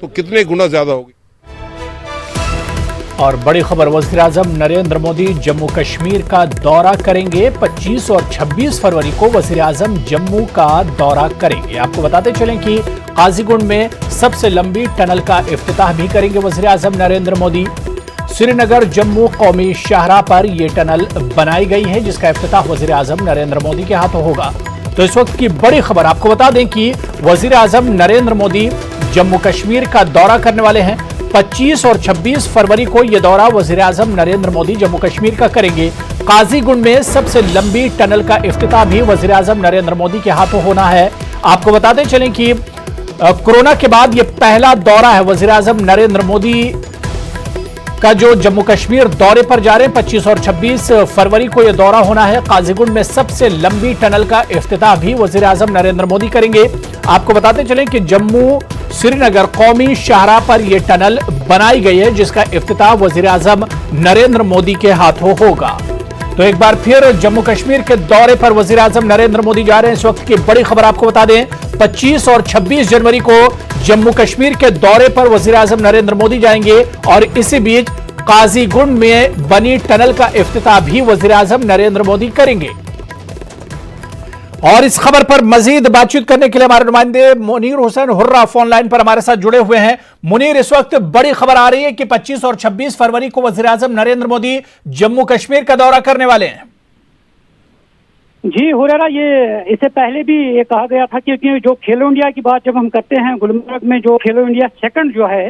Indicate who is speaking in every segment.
Speaker 1: तो कितने गुना ज्यादा होगी।
Speaker 2: और बड़ी खबर, वज़ीर-ए-आज़म नरेंद्र मोदी जम्मू कश्मीर का दौरा करेंगे। 25 और 26 फरवरी को वज़ीर-ए-आज़म जम्मू का दौरा करेंगे। आपको बताते चलें कि काजीगुंड में सबसे लंबी टनल का इफ्तिताह भी करेंगे वज़ीर-ए-आज़म नरेंद्र मोदी। श्रीनगर जम्मू कौमी शाहराह पर यह टनल बनाई गई है, जिसका इफ्तिताह वज़ीर-ए-आज़म नरेंद्र मोदी के हाथों होगा। तो इस वक्त की बड़ी खबर, आपको बता दें कि वज़ीर-ए-आज़म नरेंद्र मोदी जम्मू कश्मीर का दौरा करने वाले हैं। 25 और 26 फरवरी को यह दौरा वज़ीर-ए-आज़म नरेंद्र मोदी जम्मू कश्मीर का करेंगे। काजीगुंड में सबसे लंबी टनल का इफ्तिताह भी वज़ीर-ए-आज़म नरेंद्र मोदी के हाथों होना है। आपको बताते चलें कि कोरोना के बाद यह पहला दौरा है वज़ीर-ए-आज़म नरेंद्र मोदी का जो जम्मू कश्मीर दौरे पर जा रहे हैं। 25 और 26 फरवरी को यह दौरा होना है। काजीगुंड में सबसे लंबी टनल का इफ्तिताह भी वज़ीर-ए-आज़म नरेंद्र मोदी करेंगे। आपको बताते चलें कि जम्मू श्रीनगर कौमी शाहराह पर यह टनल बनाई गई है, जिसका इफ्तिताह वज़ीर-ए-आज़म नरेंद्र मोदी के हाथों होगा। तो एक बार फिर जम्मू कश्मीर के दौरे पर वज़ीर-ए-आज़म नरेंद्र मोदी जा रहे हैं। इस वक्त की बड़ी खबर आपको बता दें, 25 और 26 जनवरी को जम्मू कश्मीर के दौरे पर वज़ीर-ए-आज़म नरेंद्र मोदी जाएंगे और इसी बीच काजीगुंड में बनी टनल का इफ्तिताह भी वज़ीर-ए-आज़म नरेंद्र मोदी करेंगे। और इस खबर पर मजीद बातचीत करने के लिए हमारे नुमाइंदे Munir Hussain hurrah phone line पर हमारे साथ जुड़े हुए हैं। मुनीर, इस वक्त बड़ी खबर आ रही है कि 25 और 26 फरवरी को वज़ीर-ए-आज़म नरेंद्र मोदी जम्मू कश्मीर का दौरा करने वाले हैं।
Speaker 3: जी हुरैरा, ये इससे पहले भी ये कहा गया था क्योंकि जो खेलो इंडिया की बात जब हम करते हैं, गुलमर्ग में जो खेलो इंडिया सेकंड जो है,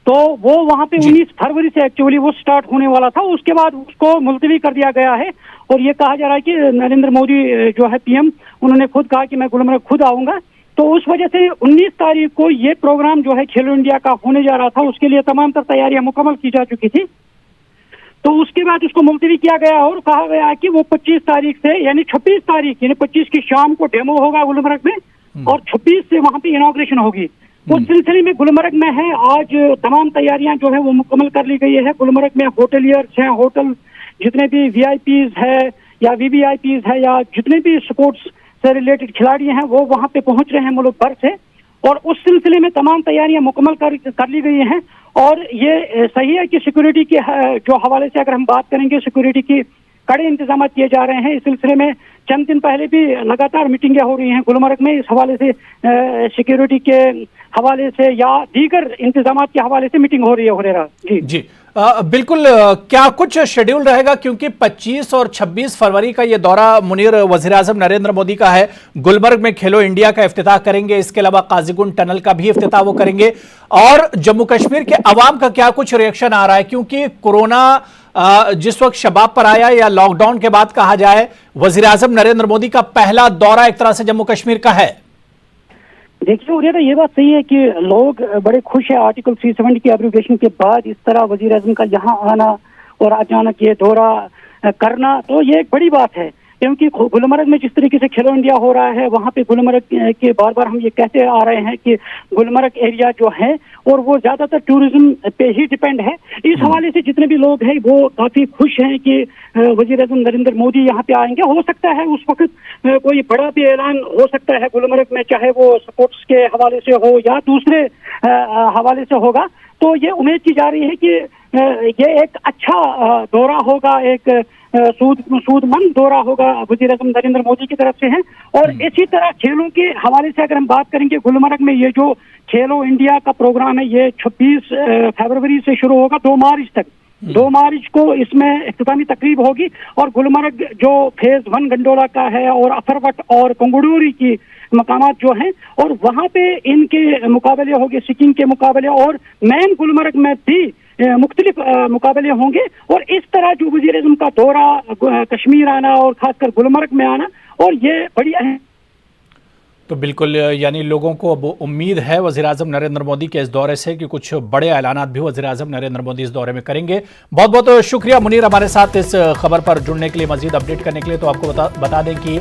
Speaker 3: तो वो वहां पे 19 फरवरी से एक्चुअली वो स्टार्ट होने वाला था। उसके बाद उसको मुलतवी कर दिया गया है और ये कहा जा रहा है कि नरेंद्र मोदी जो है पीएम, उन्होंने खुद कहा कि मैं गुलमर्ग खुद आऊंगा। तो उस वजह से 19 तारीख को ये प्रोग्राम जो है खेलो इंडिया का होने जा रहा था, उसके लिए तमाम तर तैयारियां मुकम्मल की जा चुकी थी। तो उसके बाद उसको मुलतवी किया गया और कहा गया कि वो 25 तारीख से यानी 26 तारीख यानी 25 की शाम को डेमो होगा गुलमर्ग में और 26 से वहां पे इनॉग्रेशन होगी। उस सिलसिले में गुलमर्ग में है आज तमाम तैयारियां जो है वो मुकम्मल कर ली गई है। गुलमर्ग में होटलियर्स हैं, होटल जितने भी वीआईपीज है या वीवीआईपीज है या जितने भी स्पोर्ट्स से रिलेटेड खिलाड़ी हैं वो वहां पे पहुंच रहे हैं मुल्क भर से और उस सिलसिले में तमाम तैयारियां मुकम्मल कर ली गई हैं। और ये सही है कि सिक्योरिटी के जो हवाले से अगर हम बात करेंगे, सिक्योरिटी की कड़े इंतजाम किए जा रहे हैं। इस सिलसिले में चंद दिन पहले भी लगातार मीटिंगें हो रही हैं गुलमर्ग में, इस हवाले से सिक्योरिटी के हवाले से या दीगर इंतजाम के हवाले से मीटिंग हो रही है हुरैरा जी।
Speaker 2: बिल्कुल, क्या कुछ शेड्यूल रहेगा, क्योंकि 25 और 26 फरवरी का ये दौरा मुनीर वज़ीर-ए-आज़म नरेंद्र मोदी का है। गुलमर्ग में खेलो इंडिया का इफ्तिताह करेंगे, इसके अलावा काजीगुंड टनल का भी इफ्तिताह वो करेंगे। और जम्मू कश्मीर के अवाम का क्या कुछ रिएक्शन आ रहा है, क्योंकि कोरोना जिस वक्त शबाब पर आया या लॉकडाउन के बाद कहा जाए, वज़ीर-ए-आज़म नरेंद्र मोदी का पहला दौरा एक तरह से जम्मू कश्मीर का है।
Speaker 3: देखिए उधर ये बात सही है कि लोग बड़े खुश है आर्टिकल 370 की एब्रोगेशन के बाद इस तरह वज़ीर-ए-आज़म का यहाँ आना और अचानक ये दौरा करना, तो ये एक बड़ी बात है। क्योंकि गुलमर्ग में जिस तरीके से खेलो इंडिया हो रहा है, वहाँ पे गुलमर्ग के बार बार हम ये कहते आ रहे हैं कि गुलमर्ग एरिया जो है और वो ज्यादातर टूरिज्म पे ही डिपेंड है। इस हवाले से जितने भी लोग हैं वो काफी खुश हैं कि वज़ीर-ए-आज़म नरेंद्र मोदी यहाँ पे आएंगे। हो सकता है उस वक्त कोई बड़ा भी ऐलान हो सकता है गुलमर्ग में, चाहे वो स्पोर्ट्स के हवाले से हो या दूसरे हवाले से होगा। तो ये उम्मीद की जा रही है कि ये एक अच्छा दौरा होगा, एक सूदमंद दौरा होगा वज़ीर-ए-आज़म नरेंद्र मोदी की तरफ से है। और इसी तरह खेलों के हवाले से अगर हम बात करेंगे, गुलमर्ग में ये जो खेलो इंडिया का प्रोग्राम है ये 26 फरवरी से शुरू होगा 2 मार्च तक। 2 मार्च को इसमें इख्तितामी तकरीब होगी और गुलमर्ग जो फेज 1 गंडोला का है और अफरवट और कंगुडोरी की मकामात जो हैं और वहाँ पे इनके मुकाबले होंगे, सिक्किम के मुकाबले और मैन गुलमर्ग में भी मुख्तलिफ मुकाबले होंगे। और इस तरह जो वज़ीर-ए-आज़म का दौरा कश्मीर आना और खासकर गुलमर्ग में आना, और ये बड़ी अहम।
Speaker 2: तो बिल्कुल, यानी लोगों को अब उम्मीद है वज़ीर-ए-आज़म नरेंद्र मोदी के इस दौरे से कि कुछ बड़े ऐलानात भी वज़ीर-ए-आज़म नरेंद्र मोदी इस दौरे में करेंगे। बहुत बहुत शुक्रिया मुनीर हमारे साथ इस खबर पर जुड़ने के लिए, मजीद अपडेट करने के लिए। तो आपको बता दें कि